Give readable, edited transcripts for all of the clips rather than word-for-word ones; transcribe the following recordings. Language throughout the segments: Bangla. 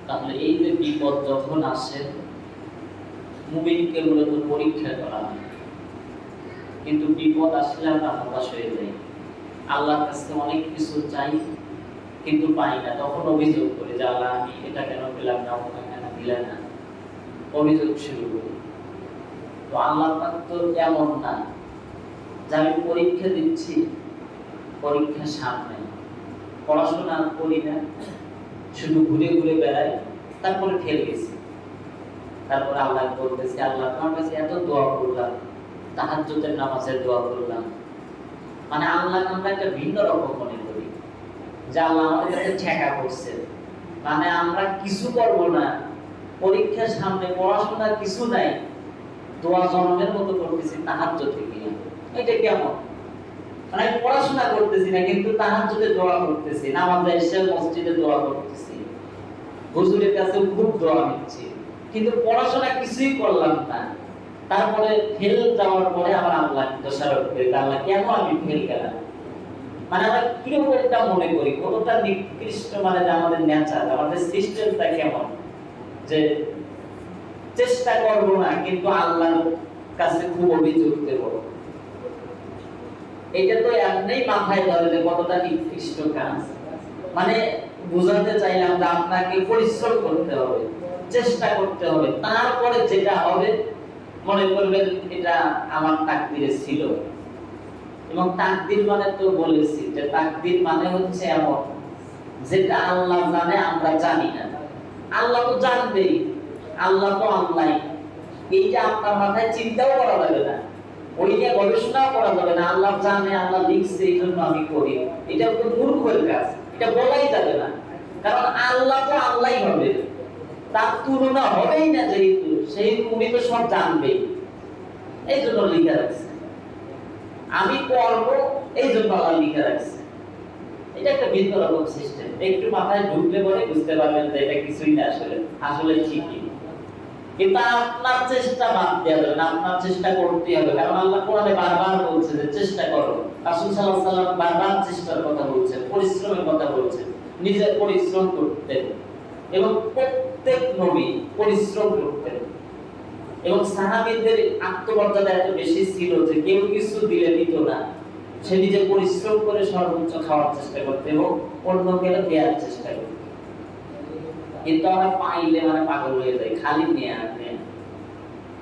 তাহলে এই যে বিপদ যখন আসে, মুমিনকে মূলত পরীক্ষা করা হয়। কিন্তু বিপদ আসলে আমরা হতাশ হয়ে যাই, আল্লাহর কাছে অনেক কিছু চাই কিন্তু পাই না, তখন অভিযোগ করি যে আল্লাহ আমি এটা কেন পেলাম না, ওটা কেন দিলেন না, অভিযোগ শুরু করি। তো আল্লাহ পাক তো এমন না যে আমি পরীক্ষা দিচ্ছি, পরীক্ষা সামনে, পড়াশোনা করি না, শুধু ঘুরে ঘুরে বেড়াই, তারপরে ফেল গেছি। তারপরে আল্লাহ বলতেছি আল্লাহ তোমার কাছে এত দোয়া করলাম, তাহাজ্জুদের নামাজের দোয়া করলাম, মানে আল্লাহ আমরা একটা ভিন্ন রকম মনে করি যে আল্লাহ আমাদের কাছে ঠেকা করছে, মানে আমরা কিছু করব না, পরীক্ষার সামনে, পড়াশোনার কিছু নাই, দোয়া জন্মের মতো করতেছি তাহাজ্জুদ থেকে। এটা কেমন? মানে আমি পড়াশোনা করতেছি না কিন্তু তাহাজ্জুদে দোয়া করতেছি, নামাজে এসে মসজিদে দোয়া করতেছি, হুজুরের কাছে খুব দোয়া নিচ্ছি, কিন্তু পড়াশোনা কিছুই করলাম না। তারপরে ফেল যাওয়ার পরে আবার আল্লাহ দোষারোপ করি, আল্লাহ কেন আমি ফেল গেলাম। মানে আমরা কিরকম এটা মনে করি, কতটা নিকৃষ্ট, মানে আমাদের নেচার, আমাদের সিস্টেমটা কেমন, যে চেষ্টা করব না কিন্তু আল্লাহর কাছে খুব অভিযোগ দেব। এটা তো এমনি মাথায় ধরে যে কতটা নিকৃষ্ট কাজ। মানে বুঝাতে চাইলাম যে আপনাকে পরিশ্রম করতে হবে, চেষ্টা করতে হবে, তারপরে যেটা হবে মনে করবেন এটা আমার তাকদিরে ছিল। এবং তাকদির মানে তো বলেছি যে তাকদির মানে হচ্ছে এমন যেটা আল্লাহ জানে আমরা জানি না, আল্লাহ তো জানবেই, আল্লাহ তো আল্লাহ। এইটা আপনার মাথায় চিন্তাও করা যাবে না, ওই নিয়ে গবেষণাও করা যাবে না, আল্লাহ জানে, আল্লাহ লিখছে এই জন্য আমি করি, এটা তো মূর্খের কাজ, এটা বলাই যাবে না। কারণ আল্লাহ তো আল্লাহই হবে, তার তুলনা হবেই না, যেহেতু সেই উনি তো সব জানবেই, এই জন্য লিখে রাখছে। আমি করবো এই জন্য আল্লাহ লিখে রাখছে। এটা একটা ভিন্ন রকম সিস্টেম, একটু মাথায় ঢুকলে পরে বুঝতে পারবেন যে এটা কিছুই না, আসলে আসলে ঠিকই। কিন্তু আপনার চেষ্টা বাদ দেওয়া যাবে না, আপনার চেষ্টা করতে হবে। কারণ আল্লাহ কোরআনে বারবার বলছে যে চেষ্টা করো, রাসূল সাল্লাল্লাহু আলাইহি ওয়াসাল্লাম বারবার চেষ্টার কথা বলছেন, পরিশ্রমের কথা বলছেন, নিজের পরিশ্রম করতেন এবং প্রত্যেক নবী পরিশ্রম করতেন। এবং সাহাবীদের আত্মমর্যাদা এত বেশি ছিল যে কেউ কিছু দিলে দিত না, সে নিজে পরিশ্রম করে সর্বোচ্চ খাওয়ার চেষ্টা করতে এবং অন্যকে দেওয়ার চেষ্টা করতে। কিন্তু আমরা পাইলে মানে পাগল হয়ে যাই, খালি নিয়ে আনে,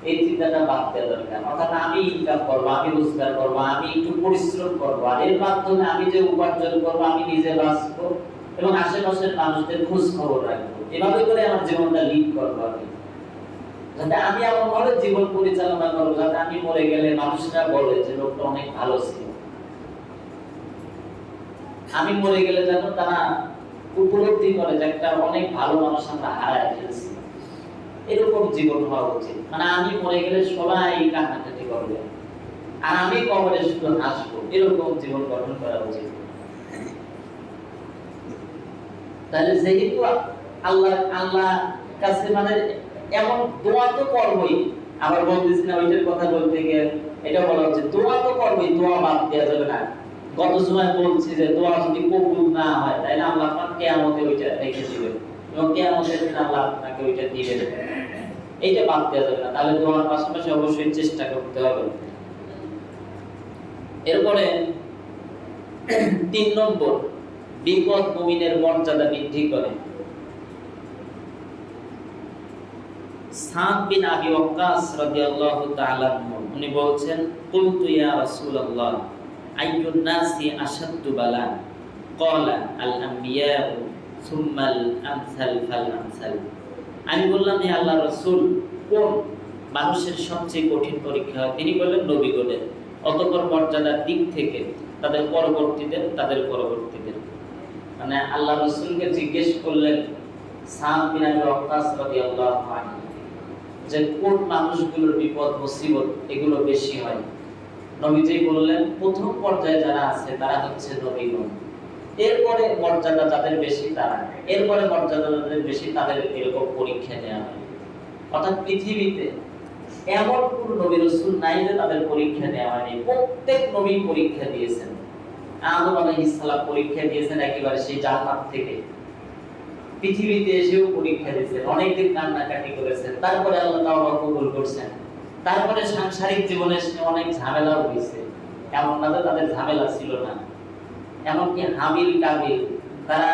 এই চিন্তাটা বাদ দেওয়া দরকার। অর্থাৎ আমি ইনকাম করবো, আমি রোজগার করবো, আমি একটু পরিশ্রম করবো, আর এর মাধ্যমে আমি যে উপার্জন করবো আমি নিজে বাঁচবো এবং আশেপাশের মানুষদের খোঁজ খবর রাখবো, এভাবে করে আমার জীবনটা লিড করবো আমি, যাতে আমি আমার ভাবে জীবন পরিচালনা করবো, যাতে আমি মরে গেলে মানুষরা বলে যে লোকটা অনেক ভালো ছিল। আমি মরে গেলে যেন তারা উপলব্ধি করে যে একটা অনেক ভালো মানুষ আমরা হারায় ফেলছি, এরকম জীবন হওয়া উচিত। মানে আমি মরে গেলে সবাই কান্নাকাটি করবে আর আমি কবরে শুধু হাসবো, এরকম জীবন গঠন করা উচিত। তাহলে যেহেতু আল্লাহ কাছে মানে এমন দোয়া তো করবই, আবার বলতেছি না ওইটার কথা বলতে গিয়ে এটা বলা হচ্ছে দোয়া তো করবই, দোয়া বাদ দেওয়া যাবে না। গত সময় বলছি যে দোয়া যদি কবুল না হয় তাহলে আল্লাহ পাক কিয়ামতে ওইটা রেখে দিবেন এবং কিয়ামতের দিন আল্লাহ আপনাকে ওইটা দিবেন, এইটা বাদ দেওয়া যাবে না। তাহলে দোয়ার পাশাপাশি অবশ্যই চেষ্টা করতে হবে। এরপরে 3 নম্বর, বিপদ মুমিনের মর্যাদা বৃদ্ধি করে। সাদ বিন আবি ওয়াক্কাস রাদিয়াল্লাহু তাআলা উনি বলছেন, কুলতু ইয়া রাসূলুল্লাহ আইয়ুন নাসি আশাদ্দু বালা, ক্বালা আল আমবিয়া সুম্মাল আমসাল ফাল আমসাল। আমি বললাম হে আল্লাহর রাসূল, কোন মানুষের সবচেয়ে কঠিন পরীক্ষা হয়? তিনি বললেন নবীগণের, অতঃপর মর্যাদার দিক থেকে তাদের পরবর্তীদের। মানে আল্লাহ রাসূলকে জিজ্ঞেস করলেন সাদ বিন আবি ওয়াক্কাস রাদিয়াল্লাহু আনহু যে কোন মানুষগুলোর বিপদ মুসিবত এগুলো বেশি হয়। নবীজি বললেন প্রথম পর্যায়ে যারা আছে তারা হচ্ছে নবীগণ, এরপরে মর্যাদা যাদের বেশি তারা, এরপরে মর্যাদা যাদের বেশি তাদের এরকম পরীক্ষা নেওয়া হয়। অর্থাৎ পৃথিবীতে এমন কোন নবী রাসূল নাই যে তাদের পরীক্ষা নেওয়া হয়নি, প্রত্যেক নবী পরীক্ষা দিয়েছেন। আদম আলাইহিস সালাম পরীক্ষা দিয়েছেন একেবারে সেই জান্নাত থেকে, পৃথিবীতে এসেও পরীক্ষা দিয়েছেন, অনেকদিন কান্নাকাটি করেছেন, তারপরে আল্লাহ তাওবা কবুল করছেন। তারপরে সাংসারিক জীবনে অনেক ঝামেলাও হয়েছে, এমন না যে তাদের ঝামেলা ছিল না। এমনকি হাবিল কাবিল তারা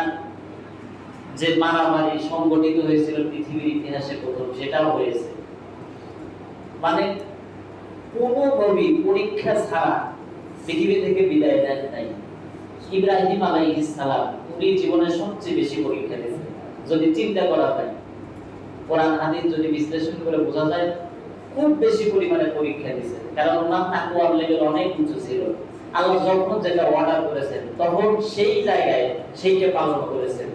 যে মারামারি সংগঠিত হয়েছিল পৃথিবীর ইতিহাসে প্রথম, সেটাও হয়েছে। মানে কোন নবী পরীক্ষা ছাড়া পৃথিবী থেকে বিদায় দেন নাই। ইব্রাহিম আলাইহিস সালাম উনি জীবনে সবচেয়ে বেশি পরীক্ষা দিয়েছেন। যদি চিন্তা করা হয়, কোরআন হাদিস যদি বিশ্লেষণ করে বোঝা যায়, খুব বেশি পরিমাণে পরীক্ষা দিয়েছেন। কারণ ওনার তাকওয়ার লেভেল অনেক উঁচু ছিল। আল্লাহ যখন যেটা অর্ডার করেছেন তখন সেই জায়গায় সেইটা পালন করেছেন।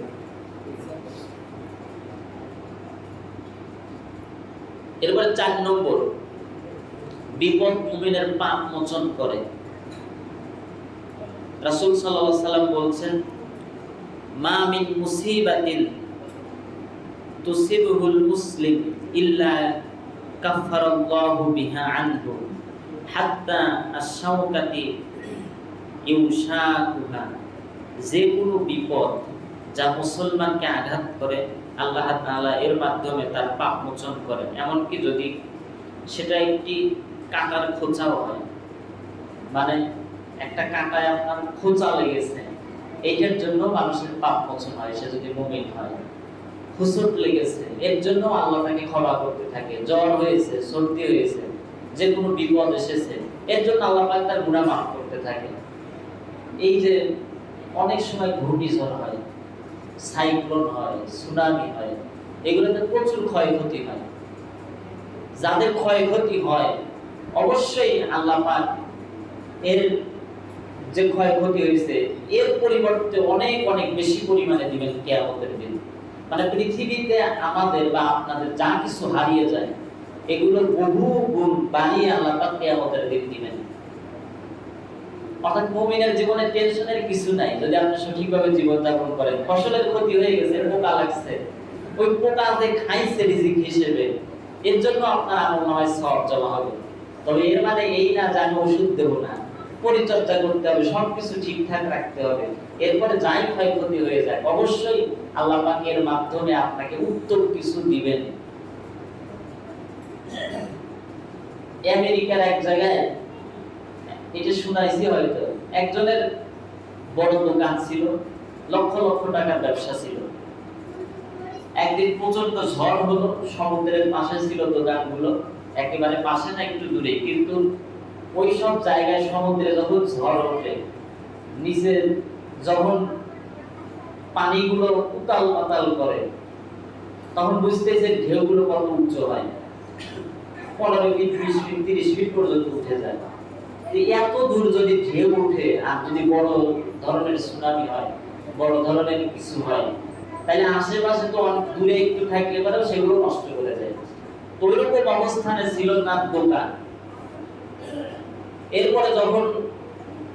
এরপরে 4 নম্বর, বিপদ মুমিনের পাপ মোচন করে। রাসূল সাল্লাল্লাহু আলাইহি সাল্লাম বলেন, মা মিন মুসিবাতিন তুসিবুল মুসলিম ইল্লা কাফফারাল্লাহু বিহা আনহু হাত্তা আশ-শাওকাতি ইউশাকুহা। যে কোনো বিপদ যা মুসলমানকে আঘাত করে আল্লাহ তাআলা এর মাধ্যমে তার পাপ মোচন করেন। এমনকি যদি সেটা একটি কাঁটার খোঁচাও হয়, মানে একটা কাঁটায় আপনার খোঁচা লেগেছে, এইটার জন্য মানুষের পাপ মোচন হয়, সে যদি মুমিন হয়। হুসুট লেগেছে, এর জন্য আল্লাহ তাকে ক্ষমা করতে থাকে। জ্বর হয়েছে, সর্দি হয়েছে, যে কোনো বিপদ এসেছে, এর জন্য আল্লাহ পাক তার গুনাহ মাফ করতে থাকে। এই যে অনেক সময় ঘূর্ণিঝড় হয়, সাইক্লোন হয়, সুনামি হয়, এগুলোতে প্রচুর ক্ষয়ক্ষতি হয়। যাদের ক্ষয়ক্ষতি হয় অবশ্যই আল্লাহ পাক এর যে ক্ষয়ক্ষতি হয়েছে এর পরিবর্তে অনেক অনেক বেশি পরিমাণে দিবেন কিয়ামতের দিন। মানে পৃথিবীতে আমাদের বা আপনাদের যা কিছু হারিয়ে যায় এগুলোর বহু গুণ বাড়িয়ে আল্লাহ পাক কিয়ামতের দিন দিবেন। অর্থাৎ মুমিনের জীবনে টেনশনের কিছু নাই যদি আপনি সঠিকভাবে জীবন যাপন করেন। ফসলের ক্ষতি হয়ে গেছে, পোকা লাগছে, ওই পোকা যে খাইছে রিজিক হিসেবে, এর জন্য আপনার আমলনামায় সওয়াব জমা হবে। তবে এর মানে এই না যে আমি ওষুধ দেব না, পরিচর্যা করতে হবে, সবকিছু ঠিকঠাক রাখতে হবে। এরপরে যাই ক্ষয়ক্ষতি হয়ে যায় অবশ্যই আল্লাহ পাক এর মাধ্যমে আপনাকে উত্তম কিছু দিবেন। আমেরিকার এক জায়গায় এটা শুনাইছি, হয়তো একজনের বড় দোকান ছিল, লক্ষ লক্ষ টাকার ব্যবসা ছিল। একদিন প্রচন্ড ঝড় হলো, সমুদ্রের পাশে ছিল দোকানগুলো, একেবারে পাশে না, একটু দূরে, কিন্তু ওই সব জায়গায় সমুদ্রে যখন ঝড় ওঠে, নিচে যখন পানিগুলো উতাল পাতাল করে, তখন বুঝতেছে ঢেউগুলো কত উচ্চ হয়, 15 ফিট, 20 ফিট, 30 ফিট পর্যন্ত উঠে যায়। এত দূর যদি ঢেউ উঠে আর যদি বড় ধরনের সুনামি হয়, বড় ধরনের কিছু হয়, তাহলে আশেপাশে তো অনেক দূরে একটু থাকলে পরেও সেগুলো নষ্ট করে যায়। তো ওইরকম অবস্থানে ছিল তার দোকান। এরপরে যখন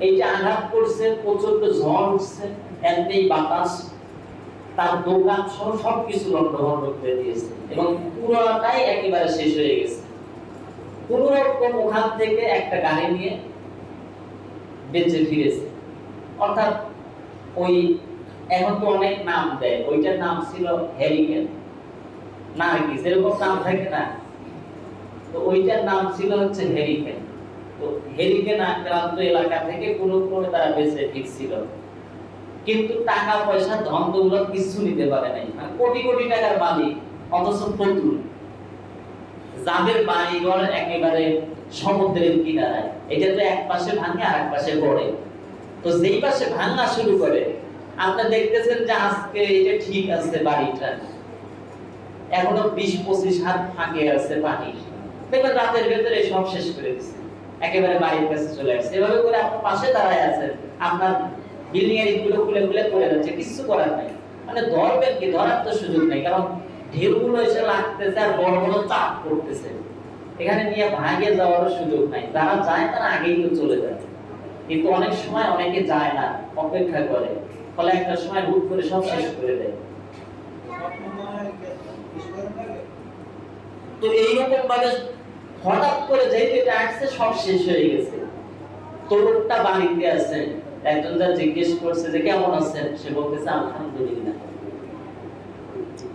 এইটা আঘাত করছে, প্রচন্ড ঝড় উঠছে, এমনি বাতাস, তার দোকান সহ সবকিছু লন্ডভন্ড করে দিয়েছে এবং পুরোটাই একেবারে শেষ হয়ে গেছে। কোন রকম ওখান থেকে একটা গাড়ি নিয়ে বেঁচে ফিরেছে। অর্থাৎ ওই এখন তো অনেক নাম দেয়, ওইটার নাম ছিল হ্যারিকেন, নার্গিস, এরকম নাম থাকে না, তো ওইটার নাম ছিল হচ্ছে হ্যারিকেন। তো হ্যারিকেন আক্রান্ত এলাকা থেকে কোনো ক্রমে তারা বেঁচে ফিরছিল, কিন্তু টাকা পয়সা ধন দৌলত কিছু নিতে পারে নাই। মানে কোটি কোটি টাকার মালিক, অথচ প্রতুল, যাদের বাড়িঘর একেবারে সমুদ্রের কিনারায়, এটা তো এক পাশে ভাঙে আর এক পাশে পড়ে। তো যেই পাশে ভাঙা শুরু করে, আপনি দেখতেছেন যে আজকে এটা ঠিক আছে, বাড়িটা এখনো 20-25 হাত ফাঁকে আছে পানি, দেখবেন রাতের ভেতরে সব শেষ করে দিচ্ছে, একেবারে বাড়ির কাছে চলে আসছে। এভাবে করে আপনার পাশে দাঁড়ায় আছেন, আপনার বিল্ডিং এর ইটগুলো খুলে খুলে পড়ে যাচ্ছে, কিছু করার নাই। মানে ধরবেন কি, ধরার তো সুযোগ নেই, কারণ ঢেউগুলো এসে লাগতেছে আর বড় বড় চাপ পড়তেছে, এখানে নিয়ে ভাগে যাওয়ার সুযোগ নাই। যারা যায় তারা আগেই তো চলে যায়, কিন্তু অনেক সময় অনেকে যায় না, অপেক্ষা করে, ফলে একটা সময় হুট করে সব শেষ করে দেয়। তো এইরকম ভাবে হঠাৎ করে যেহেতু এটা আসছে, সব শেষ হয়ে গেছে। তো লোকটা বাড়িতে আছে, একজন যা জিজ্ঞেস করছে যে কেমন আছেন, সে বলতেছে আলহামদুলিল্লাহ।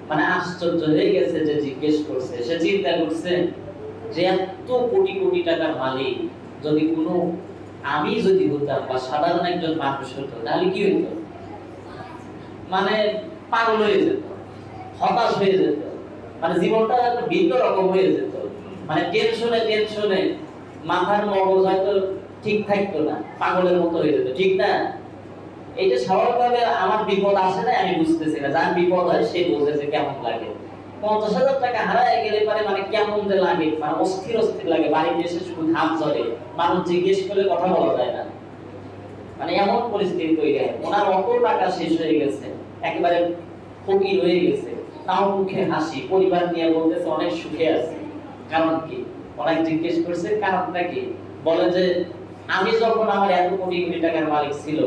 মানে আশ্চর্য হয়ে গেছে যে জিজ্ঞেস করছে, সে চিন্তা করছে যে এত কোটি কোটি টাকার মালিক যদি কোনো আমি যদি হতাম বা সাধারণ একজন মানুষ হতো তাহলে কি হতো, মানে পাগল হয়ে যেত, হতাশ হয়ে যেত, মানে জীবনটা ভিন্ন রকম হয়ে যেত, মানে টেনশনে টেনশনে মাথার মগজ হয়তো ঠিক থাকতো না, পাগলের মতো হয়ে যেত, ঠিক না? এইটা স্বাভাবিকভাবে আমার বিপদ আসে না আমি বুঝতেছি না, যার বিপদ হয় সে বোঝে যে কেমন লাগে। 50,000 টাকা হারায় গেলে পারে মানে কেমন যে লাগে, মানে অস্থির অস্থির লাগে, বাড়িতে এসে শুধু ঘাম ঝরে, মানুষ জিজ্ঞেস করলে কথা বলা যায় না, মানে এমন পরিস্থিতি তৈরি হয়। ওনার অত টাকা শেষ হয়ে গেছে, একেবারে ফকির হয়ে গেছে, তাও মুখে হাসি, পরিবার নিয়ে বলতেছে অনেক সুখে আছে। কারণ কি? অনেক জিজ্ঞেস করছে কারণটা কি, বলে যে আমি যখন আমার এত কোটি কোটি টাকার মালিক ছিল,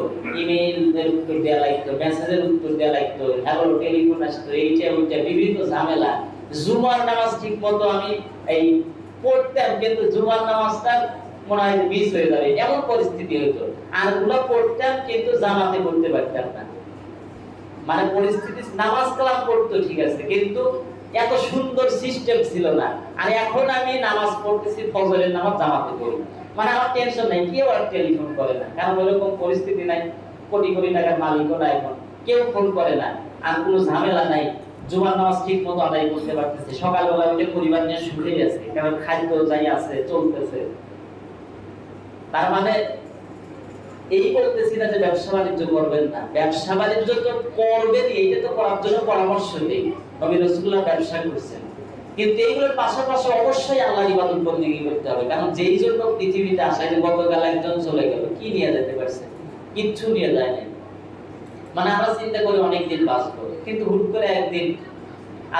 ইমেইলের উত্তর দেওয়া লাগতো, মেসেজের উত্তর দেওয়া লাগতো, হ্যালো টেলিফোন আসতো, এইটা ওইটা বিভিন্ন ঝামেলা, জুমার নামাজ ঠিক মতো আমি এই পড়তাম কিন্তু জুমার নামাজটা মনে হয় মিস হয়ে যাবে, এমন পরিস্থিতি হতো। আর গুলো পড়তাম কিন্তু জামাতে পড়তে পারতাম না, মানে পরিস্থিতি, নামাজ কালাম পড়তো ঠিক আছে কিন্তু এত সুন্দর সিস্টেম ছিল না। আর এখন আমি নামাজ পড়তেছি, ফজরের নামাজ জামাতে পড়ি, মানে আমার টেনশন নাই, কেউ আর টেলিফোন করে না, কারণ ওইরকম পরিস্থিতি নাই, কোটি কোটি টাকার মালিকও না, এখন কেউ ফোন করে না, আর কোনো ঝামেলা নাই, জুমার নামাজ ঠিক মতো আদায় করতে পারতেছে, সকালবেলা উঠে পরিবার নিয়ে সুখে আছে, কারণ খাদ্য যাই আছে চলতেছে। তার মানে এই বলতেছি না যে ব্যবসা বাণিজ্য করবেন না, ব্যবসা বাণিজ্য তো করবেন, এইটা তো করার জন্য পরামর্শ দেই, নবী রাসূলুল্লাহ ব্যবসা করছেন, কিন্তু এইগুলোর পাশাপাশি অবশ্যই আল্লাহর ইবাদত বন্দেগী করতে হবে। কারণ যেই জন্য পৃথিবীতে আসা, যে গতকাল একজন চলে গেল, কি নিয়ে যেতে পারছে? কিচ্ছু নিয়ে যায় না। মানে আমরা চিন্তা করি অনেকদিন বাঁচবো, কিন্তু হুট করে একদিন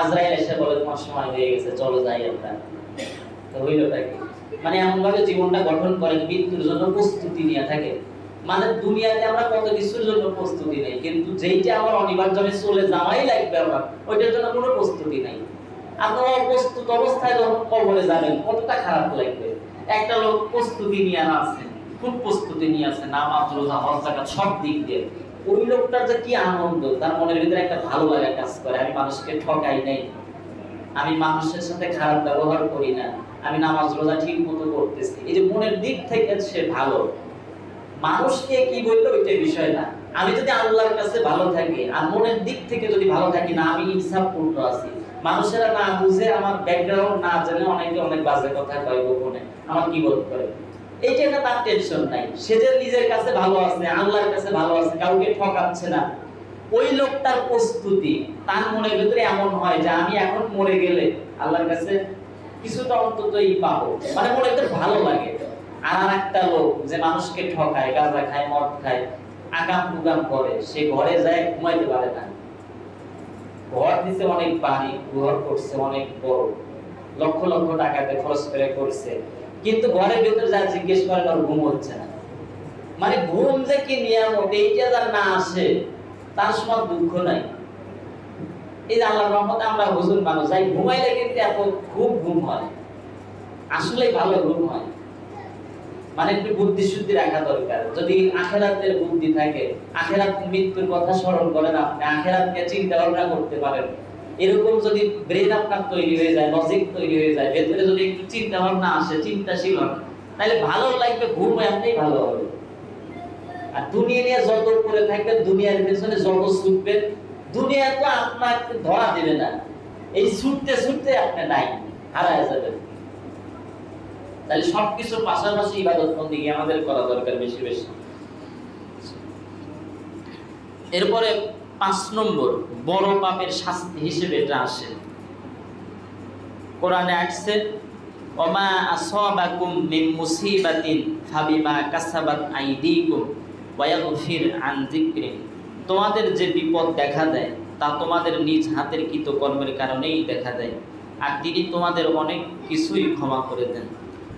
আজরাইল এসে বলে তোমার সময় হয়ে গেছে, চলো যাই আমরা। তো হইলটা কি? মানে এমন ভাবে জীবনটা গঠন করে মৃত্যুর জন্য প্রস্তুতি নিয়ে থাকে। মানে দুনিয়াতে আমরা কত কিছুর জন্য প্রস্তুতি নেই, কিন্তু যেইটা আমার অনিবার্যভাবে চলে যাওয়াই লাগবে আমার, ওইটার জন্য কোনো প্রস্তুতি নাই। আপনারা অপ্রস্তুত অবস্থায় যখন কবরে যাবেন কতটা খারাপ লাগবে। একটা লোক প্রস্তুতি নিয়ে আছে, খুব প্রস্তুতি নিয়ে আছে, নামাজ রোজা হজ যাকাত সব দিক দিয়ে, ওই লোকটার যে কি আনন্দ, তার মনের ভিতরে একটা ভালো লাগা কাজ করে, আমি মানুষকে ঠকাই নাই, আমি মানুষের সাথে খারাপ ব্যবহার করি না, আমি নামাজ রোজা ঠিক মতো করতেছি, এই যে মনের দিক থেকে সে ভালো। মানুষকে কি বললো ওইটা বিষয় না, আমি যদি আল্লাহর কাছে ভালো থাকি আর মনের দিক থেকে যদি ভালো থাকি না, আমি ইনসাফপূর্ণ আছি, মানুষেরা না বুঝে, আমার ব্যাকগ্রাউন্ড না জেনে অনেকে অনেক বাজে কথা কয় গোপনে, আমার কি বোধ করে, এইটা না, তার টেনশন নাই, সে যে নিজের কাছে ভালো আছে, আল্লাহর কাছে ভালো আছে, কাউকে ঠকাচ্ছে না, ওই লোকটার প্রস্তুতি, তার মনের ভিতরে এমন হয় যে আমি এখন মরে গেলে আল্লাহর কাছে কিছুটা অন্ততই পাবো, মানে মনে একটু ভালো লাগে। আর একটা লোক যে মানুষকে ঠকায়, গাঁজা খায়, মদ খায়, আকাম কুকাম করে, সে ঘরে যায় ঘুমাইতে পারে না, ঘর দিতে অনেক বাড়ি, ঘর করছে অনেক বড়, লক্ষ লক্ষ টাকাতে খরচ করে করছে, কিন্তু ঘরের ভিতরে যা জিজ্ঞেস করেন ওর ঘুম হচ্ছে না। মানে ঘুম যে কি নিয়ামত, এইটা যার না আসে তার সময় দুঃখ নাই। এই যে আল্লাহর রহমতে আমরা হুজুর মানুষ, যাই ঘুমাইলে কিন্তু এত খুব ঘুম হয়, আসলেই ভালো ঘুম হয়। মানে একটু বুদ্ধি শুদ্ধি রাখা দরকার, যদি আখেরাতের বুদ্ধি থাকে, আখেরাত মৃত্যুর কথা স্মরণ করেন, আপনি আখেরাতকে চিন্তা ভাবনা করতে পারেন, এরকম যদি ব্রেন আপনার তৈরি হয়ে যায়, লজিক তৈরি হয়ে যায়, ভেতরে যদি একটু চিন্তা ভাবনা আসে, চিন্তাশীল হন, তাহলে ভালো লাগবে, ঘুম এমনি ভালো হবে। আর দুনিয়া নিয়ে যত করে থাকবেন, দুনিয়ার পেছনে যত ছুটবেন, দুনিয়া তো আপনাকে ধরা দেবে না, এই ছুটতে ছুটতে আপনি নাই, হারায় যাবেন। তাহলে সবকিছুর পাশাপাশি ইবাদত বন্দেগী আমাদের করা দরকার বেশি বেশি। এরপরে 5 নম্বর বড় পাপের শাস্তি হিসেবে এটা আসে, কোরআনে আসছে ওমা আসাবাকুম মিন মুসিবাতিন ফাবিমা কাসাবাত আইদিকুম ওয়া ইয়াগফির আন যিকরি, তোমাদের যে বিপদ দেখা দেয় তা তোমাদের নিজ হাতের কৃতকর্মের কারণেই দেখা দেয়, আর তিনি তোমাদের অনেক কিছুই ক্ষমা করে দেন।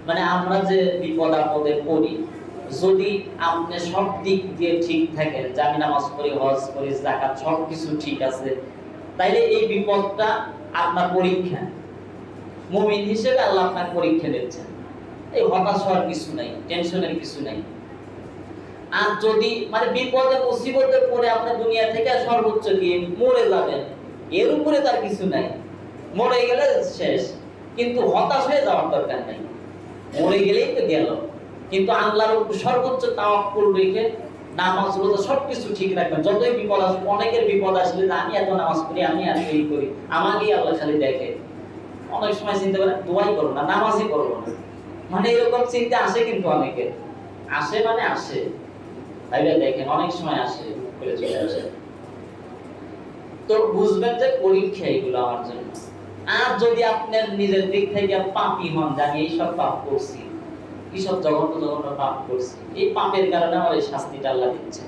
মানে আমরা যে বিপদ আপদে পড়ি, যদি আপনি সব দিক দিয়ে ঠিক থাকেন, যে আমি নামাজ পড়ি, হজ করি, যাকাত সব কিছু ঠিক আছে, তাইলে এই বিপদটা আপনার পরীক্ষা, মুমিন হিসেবে আল্লাহ আপনার পরীক্ষা দিচ্ছেন, এই হতাশ হওয়ার কিছু নাই, টেনশনের কিছু নাই। আর যদি মানে বিপদে মুসিবতে পড়ে আপনি দুনিয়া থেকে সর্বোচ্চ গিয়ে মরে যাবেন, এর উপরে তার কিছু নাই, মরে গেলে শেষ। কিন্তু হতাশ হয়ে যাওয়ার দরকার নাই, মরে গেলেই তো গেল। কিন্তু আল্লাহর উপর সর্বোচ্চ তাওয়াক্কুল রেখে নামাজ রোজা সবকিছু ঠিক রাখবেন। যতই বিপদ আসবে, অনেকের বিপদ আসলে আমি এত নামাজ পড়ি, আমি আর এই করি, আমাকেই আল্লাহ খালি দেখে। অনেক সময় চিন্তা করেন দোয়াই করবো না, নামাজই করবো না, মানে এরকম চিন্তা আসে। কিন্তু অনেকের আসে, মানে আসে, ভাইবা দেখেন অনেক সময় আসে, করে চলে আসে। তো বুঝবেন যে পরীক্ষা এগুলো আমার জন্য। আর যদি আপনার নিজের দিক থেকে পাপী হন, জানি এইসব পাপ করছি, এইসব জঘন্য জঘন্য পাপ করছি, এই পাপের কারণে আমার এই শাস্তিটা আল্লাহ দিচ্ছে।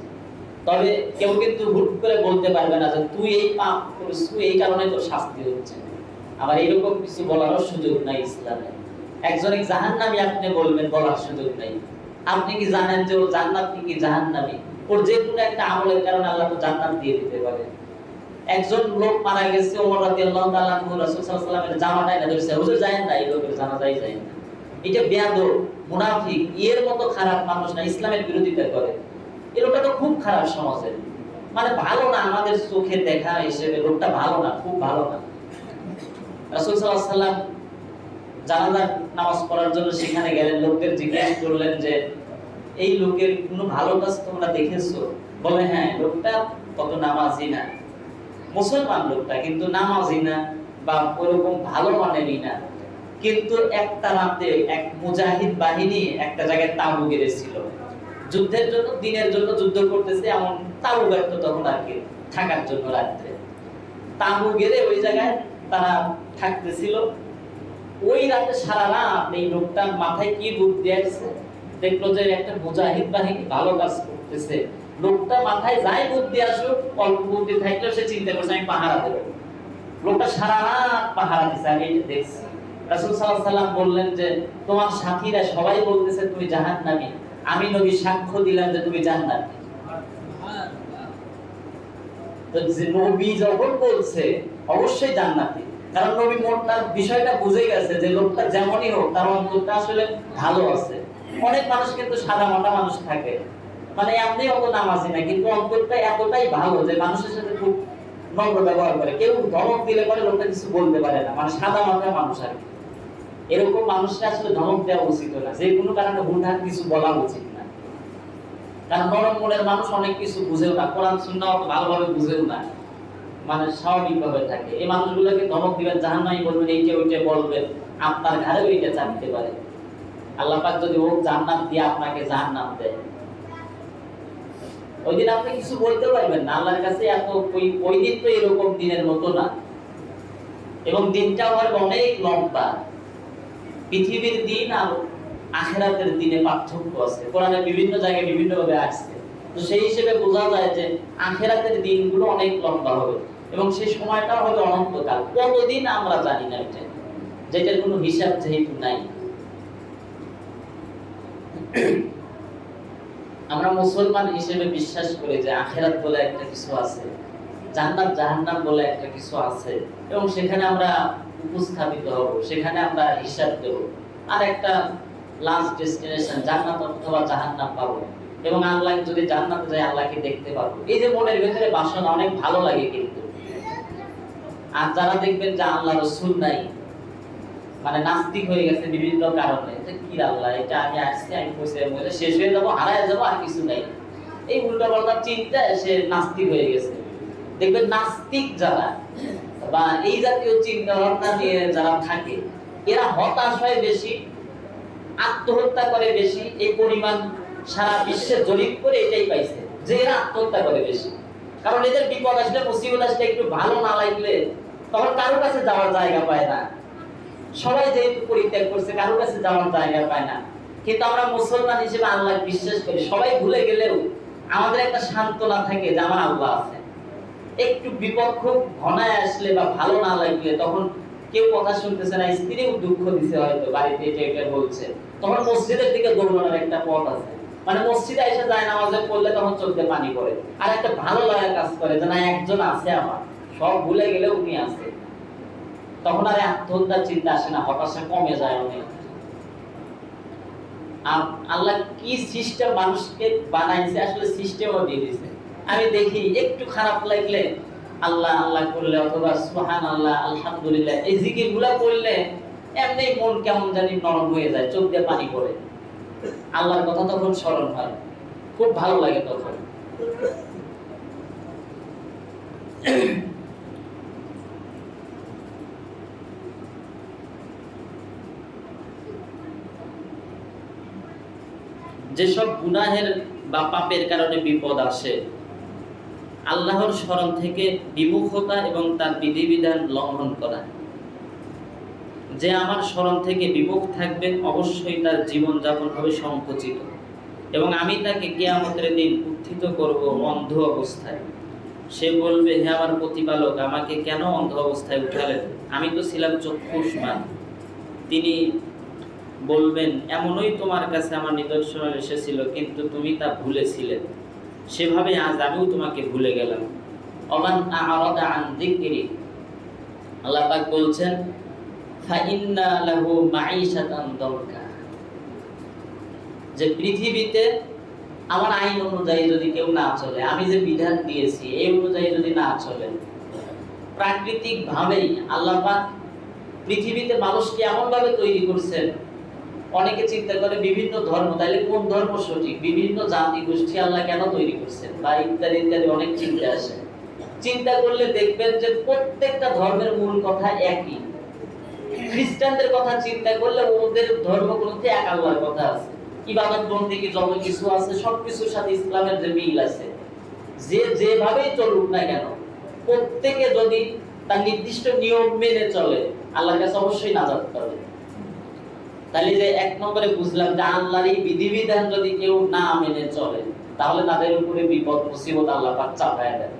তবে কেউ কিন্তু হুট করে বলতে পারবে না যে তুই এই পাপ করিস, এই কারণে তোর শাস্তি হচ্ছে। আবার এরকম কিছু বলারও সুযোগ নাই ইসলামে। একজনকে জাহান্নামী আপনি বলবেন, বলার সুযোগ নাই। আপনি কি জানেন যে ও জান্নাতি কি জাহান্নামী? ওর যে কোনো একটা আমলের কারণে আল্লাহ তো জান্নাত দিয়ে দিতে পারে। একজন লোক মারা গেছে, ওমর রাদিয়াল্লাহু তাআলা আনহু রাসূল সাল্লাল্লাহু আলাইহি ওয়াসাল্লামের জামাটা এনে ধরেছে, হুজুর যায় না, এই লোকের জানাজাই যায় না। এটা বেয়াদব, মুনাফিক, এর মতো খারাপ মানুষ না, ইসলামের বিরোধিতা করে। এই লোকটা তো খুব খারাপ সমাজের, মানে ভালো না, আমাদের চোখে দেখা হিসেবে লোকটা ভালো না, খুব ভালো না। রাসূল সাল্লাল্লাহু আলাইহি ওয়াসাল্লাম জানাজার নামাজ পড়ার জন্য সেখানে গেলেন। লোকদের জিজ্ঞেস করলেন যে এই লোকের কোনো ভালো কাজ তোমরা দেখেছো? বলে হ্যাঁ, লোকটা কত নামাজি না, মুসলমান লোকটা, কিন্তু নামাজি না বা ওরকম ভালো মানেনি না। কিন্তু একটা রাতে এক মুজাহিদ বাহিনী একটা জায়গায় তাঁবু গেড়েছিল যুদ্ধের জন্য, দিনের জন্য যুদ্ধ করতেছে, এমন তাঁবু গাড়তো তখন আর কি থাকার জন্য। রাত্রে তাঁবু গেড়ে ওই জায়গায় তারা থাকতেছিল। ওই রাতে সারা রাত এই লোকটার মাথায় কি বুদ্ধি আসছে, দেখলো যে একটা মুজাহিদ বাহিনী ভালো কাজ করতেছে। লোকটা মাথায় যাই বুদ্ধি আসুক, অল্প বুদ্ধি থাকলেও সে চিন্তা করছে আমি পাহারা দেব। লোকটা সারা রাত পাহারা দিছে, আমি এটা দেখছি। রাসূল সাল্লাল্লাহু আলাইহি ওয়াসাল্লাম বললেন যে তোমার সাথীরা সবাই বলতেছে তুমি জাহান্নামী, আমি নবী সাক্ষ্য দিলাম যে তুমি জান্নাতি। তো যে নবী যখন বলছে অবশ্যই জান্নাতি, কারণ নবী তার বিষয়টা বুঝে গেছে যে লোকটা যেমনই হোক তার অন্তরটা আসলে ভালো আছে। অনেক মানুষ কিন্তু সাদা মাটা মানুষ থাকে, মানে আপনি অত নামাজি না, কিন্তু অন্তরটা এতটাই ভালো যে মানুষের সাথে খুব নম্র ব্যবহার করে। কেউ ধমক দিলে পরে লোকটা কিছু বলতে পারে না, মানে সাদা মাটা মানুষ আর কি। এরকম মানুষকে আসলে ধমক দেওয়া উচিত না, যে কোনো কারণে হুটহাট কিছু বলা উচিত না। কারণ নরম মনের মানুষ অনেক কিছু বুঝেও না, কোরআন সুন্নাহ অত ভালোভাবে বুঝেও না, মানে স্বাভাবিকভাবে থাকে। এই মানুষগুলোকে ধমক দিবেন, জাহান্নামী বলবেন, এইটা ওইটা বলবেন, আপনার ঘাড়েও এইটা চাপিতে পারে। আল্লাহ পাক যদি ও জান্নাত দিয়ে আপনাকে জাহান্নাম দেয়, ওই দিন আপনি কিছু বলতে পারবেন না আল্লাহর কাছে। এত ওই দিন তো এরকম দিনের মতো না, এবং দিনটা হবে অনেক লম্বা। পৃথিবীর দিন আর আখিরাতের দিনে পার্থক্য আছে, কোরআনে বিভিন্ন জায়গায় বিভিন্ন ভাবে আসছে। তো সেই হিসেবে বোঝা যায় যে আখিরাতের দিনগুলো অনেক লম্বা হবে, এবং সেই সময়টা হবে অনন্তকাল। কতদিন আমরা জানি না, এটা যেটার কোনো হিসাব যেহেতু নাই। আমরা মুসলমান হিসেবে বিশ্বাস করি যে আখিরাত বলে একটা কিছু আছে, জান্নাত জাহান্নাম বলে একটা কিছু আছে, এবং সেখানে আমরা উপস্থাপিত হব, সেখানে আমরা হিসাব দেব, আর একটা লাস্ট ডেস্টিনেশন জান্নাত অথবা জাহান্নাম পাবো। এবং আল্লাহ যদি জান্নাতে যায় আল্লাহকে দেখতে পাবো। এই যে মনের ভিতরে বাসনা অনেক ভালো লাগে কিন্তু। আর যারা দেখবেন যে আল্লাহ রাসূল নাই, মানে নাস্তিক হয়ে গেছে বিভিন্ন কারণে, যে কি আল্লাহ, এটা আমি আসছি, আমি পয়সা মরে শেষ হয়ে যাবো, হারায় যাবো, আর কিছু নাই, এই উল্টাপাল্টা চিন্তা, সে নাস্তিক হয়ে গেছে। দেখবেন নাস্তিক যারা বা এই জাতীয় চিন্তা ভাবনা নিয়ে যারা থাকে, এরা হতাশ হয় বেশি, আত্মহত্যা করে বেশি। এই পরিমাণ সারা বিশ্বে জরিপ করে এটাই পাইছে যে এরা আত্মহত্যা করে বেশি। কারণ এদের বিপদ আসলে, মুসিবত আসলে একটু ভালো না লাগলে তখন কারোর কাছে যাওয়ার জায়গা পায় না। সবাই যেহেতু পরিত্যাগ করছে, কারোর কাছে যাওয়ার জায়গা পায় না। কিন্তু আমরা মুসলমান হিসেবে আল্লাহ বিশ্বাস করি। সবাই ভুলে গেলেও আমাদের একটা সান্ত্বনা থাকে যে আমার আল্লাহ আছে। একটু বিপদ খুব ঘনায় আসলে বা ভালো না লাগলে, তখন কেউ কথা শুনতেছে না, স্ত্রীও দুঃখ দিছে, হয়তো বাড়িতে এটা এটা বলছে, তখন মসজিদের দিকে দৌড়ানোর একটা পথ আছে। মানে মসজিদে এসে যায় নামাজে পড়লে তখন চোখে পানি পড়ে, আর একটা ভালো লাগা কাজ করে যে না, একজন আছে আমার, সব ভুলে গেলে উনি আছে। তখন আর আত্মহত্যার চিন্তা আসে না, হতাশা কমে যায় অনেক। আর আল্লাহ কি সিস্টেম মানুষকে বানাইছে, আসলে সিস্টেমও দিয়ে দিয়েছে। আমি দেখি একটু খারাপ লাগলে আল্লাহ আল্লাহ করলে অথবা সুবহানাল্লাহ আলহামদুলিল্লাহ এই জিকিরগুলো করলে এমনি মন কেমন জানি নরম হয়ে যায়, চোখ দিয়ে পানি পড়ে, আল্লাহর কথা তখন স্মরণ হয়, খুব ভালো লাগে তখন। যেসব গুনাহের বা পাপের কারণে বিপদ আসে, আল্লাহর স্মরণ থেকে বিমুখতা এবং তার বিধিবিধান লঙ্ঘন করা। যে আমার স্মরণ থেকে বিমুখ থাকবে অবশ্যই তার জীবনযাপন হবে সংকুচিত, এবং আমি তাকে কিয়ামতের দিন উত্থিত করব অন্ধ অবস্থায়। সে বলবে, হে আমার প্রতিপালক, আমাকে কেন অন্ধ অবস্থায় উঠালেন? আমি তো ছিলাম চক্ষুষ্মান। তিনি বলবেন, এমনই তোমার কাছে আমার নিদর্শন এসেছিল, কিন্তু তুমি তা ভুলেছিলে, সেভাবে আজ আমিও তোমাকে ভুলে গেলাম। ওমান আ'রাদা আন যিকরি, আল্লাহ পাক বলছেন, ফাইন্না লাহু মাঈশাতান দানকা, যে পৃথিবীতে আমার আইন অনুযায়ী যদি কেউ না চলে, আমি যে বিধান দিয়েছি এই অনুযায়ী যদি না চলে, প্রাকৃতিক ভাবেই আল্লাহ পাক পৃথিবীতে মানুষকে এমন ভাবে তৈরি করছেন। অনেকে চিন্তা করে বিভিন্ন ধর্ম, তাইলে কোন ধর্ম সঠিক, বিভিন্ন জাতি গোষ্ঠী আল্লাহ কেন তৈরি করছেন, বা ইত্যাদি ইত্যাদি অনেক চিন্তা আসে। চিন্তা করলে দেখবেন যে প্রত্যেকটা ধর্মের মূল কথা একই। খ্রিস্টানদের কথা চিন্তা করলে ওদের ধর্মগ্রন্থে এক আল্লাহর কথা আছে, ইবাদত বন্দেগী যত কিছু আছে সবকিছুর সাথে ইসলামের যে মিল আছে। যে যেভাবেই চলুক না কেন, প্রত্যেকে যদি তার নির্দিষ্ট নিয়ম মেনে চলে, আল্লাহর কাছে অবশ্যই নাজাত পাবে। তাহলে যে এক নম্বরে বুঝলাম যে আল্লাহর এই বিধিবিধান যদি কেউ না মেনে চলে, তাহলে তাদের উপরে বিপদ মুসিবত আল্লাহ পাক চাপায় দেয়,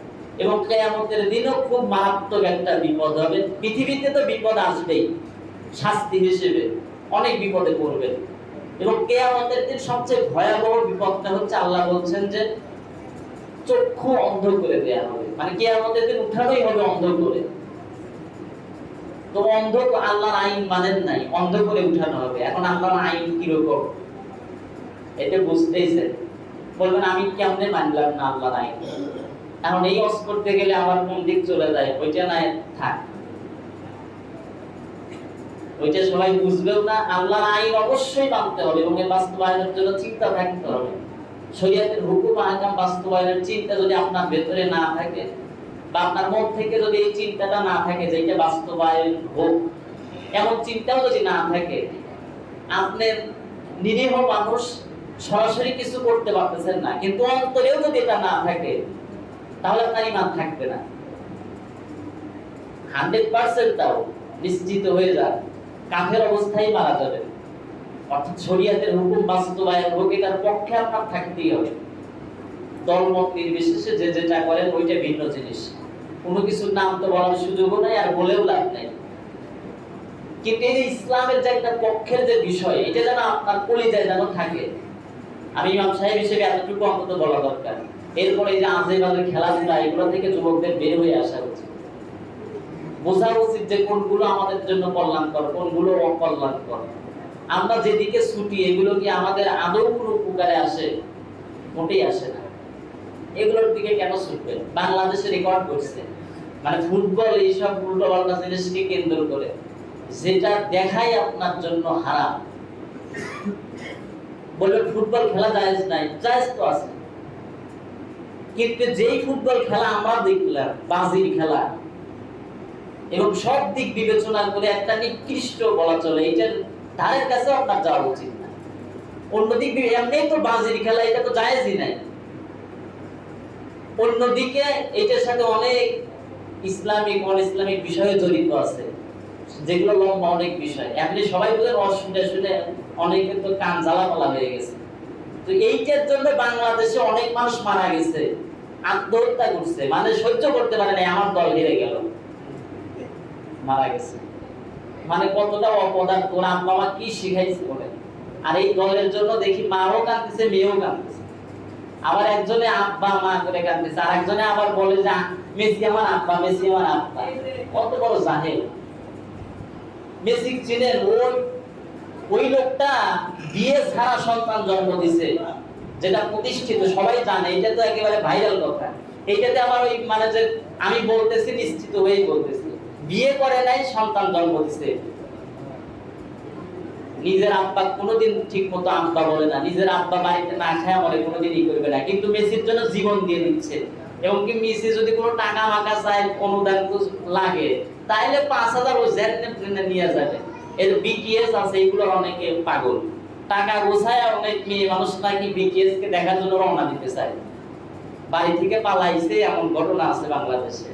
এবং কিয়ামতের দিনও খুব মারাত্মক একটা বিপদ হবে। পৃথিবীতে তো বিপদ আসবেই, শাস্তি হিসেবে অনেক বিপদে পড়বে, এবং কিয়ামতের দিন সবচেয়ে ভয়াবহ বিপদটা হচ্ছে, আল্লাহ বলছেন যে চক্ষু অন্ধ করে দেয়া হবে, মানে কিয়ামতের দিন উঠানোই হবে অন্ধ করে। তো অন্ধ তো আল্লাহর আইন মানেন নাই, অন্ধ করে উঠানো হবে। এখন আল্লাহর আইন কিরকম এটা বুঝতেইছেন, বলবেন আমি কেমনে মানলাম না আল্লাহর আইন। এখন এই অস করতে গেলে আমার কোন দিক চলে যায়, ওইটা নাই থাক, ওইটা সবাই বুঝবেও না। আল্লাহর আইন অবশ্যই মানতে হবে, এবং এর বাস্তবায়নের জন্য চিন্তা থাকতে হবে। শরীয়তের হুকুম আহকাম বাস্তবায়নের চিন্তা যদি আপনার ভেতরে না থাকে, বা আপনার মন থেকে যদি এই চিন্তাটা না থাকে যে এটা বাস্তবায়ন হোক, এমন চিন্তাও যদি না থাকে, আপনি নিরীহ মানুষ সরাসরি কিছু করতে পারতেছেন না, কিন্তু অন্তরেও যদি এটা না থাকে, তাহলে আপনার ঈমান থাকবে না। 100% তাও নিশ্চিত হয়ে যান, কাফের অবস্থায় মারা যাবে। অর্থাৎ শরীয়তের হুকুম বাস্তবায়ন হোক, এটার পক্ষে আপনার থাকতেই হবে। দলমত নির্বিশেষে যে যেটা করেন ওইটা ভিন্ন জিনিস, কোনো কিছুর নাম তো বলার সুযোগও নাই, আর বলেও লাভ নাই। কিন্তু এই ইসলামের যে একটা পক্ষের যে বিষয়, এটা যেন আপনার কলিজায় যেন থাকে। আমি ইমাম সাহেব হিসেবে এতটুকু অন্তত বলা দরকার। এরপরে এই যে আজে বাজে খেলাধুলা, এগুলো থেকে যুবকদের বের হয়ে আসা উচিত। বোঝা উচিত যে কোনগুলো আমাদের জন্য কল্যাণকর, কোনগুলো অকল্যাণকর। আমরা যেদিকে ছুটি, এগুলো কি আমাদের আদৌ কোনো উপকারে আসে? মোটেই আসে না। এগুলোর দিকে কেন ছুটবেন? বাংলাদেশে রেকর্ড করছে, মানে ফুটবল এইসব উল্টো পাল্টা জিনিসকে কেন্দ্র করে, যেটা দেখাই আপনার জন্য হারাম। বলে ফুটবল খেলা জায়েজ নাই, জায়েজ তো আছে, কিন্তু যেই ফুটবল খেলা আমরা দেখলাম বাজির খেলা, এবং সব দিক বিবেচনা করে একটা নিকৃষ্ট বলা চলে, এটার ধারের কাছে আপনার যাওয়া উচিত না। অন্যদিক এমনি তো বাজির খেলা, এটা তো জায়েজই নাই। অন্যদিকে এটার সাথে অনেক ইসলামিক অন ইসলামিক বিষয় জড়িত আছে, যেগুলো লম্বা অনেক বিষয়। এমনি সবাই বলে শুনে শুনে অনেকের তো কান জ্বালাপালা হয়ে গেছে। তো এইটার জন্য বাংলাদেশে অনেক মানুষ মারা গেছে, আত্মহত্যা করছে, মানে সহ্য করতে পারে নাই, আমার দল হেরে গেল, মারা গেছে। মানে কতটা অপদার্থ, ওর আব্বা মা কি শিখাইছে বলে। আর এই দলের জন্য দেখি মাও কাঁদতেছে, মেয়েও কাঁদতেছে। আবার একজনে আব্বা মা করে কাঁদতেছে, আর একজনে আবার বলে যে মেসি আমার আব্বা, মেসি আমার আব্বা। কত বড় জাহেল। মেসি চিনেন? ওই লোকটা বিয়ে ছাড়া সন্তান জন্ম দিছে, যেটা প্রতিষ্ঠিত, সবাই জানে, এটা তো একেবারে ভাইরাল কথা। এইটাতে আমার ওই মানে যে আমি বলতেছি নিশ্চিত হয়েই বলতেছি, বিয়ে করে নাই, সন্তান জন্ম দিছে। নিজের আব্বা কোনোদিন ঠিক মতো আব্বা বলে না, নিজের আব্বা বাড়িতে না খায় মনে কোনোদিনই করবে না, কিন্তু মেসির জন্য জীবন দিয়ে দিচ্ছে। এবং কি মেসি যদি কোনো টাকা মাকা চায়, অনুদান লাগে, তাইলে 5,000 ও জেনে নিয়ে যাবে। এর বিটিএস আছে, এগুলোর অনেকে পাগল, টাকা গোছায় অনেক মেয়ে মানুষ নাকি বিটিএস কে দেখার জন্য রওনা দিতে চায়, বাড়ি থেকে পালাইছে, এমন ঘটনা আছে বাংলাদেশে।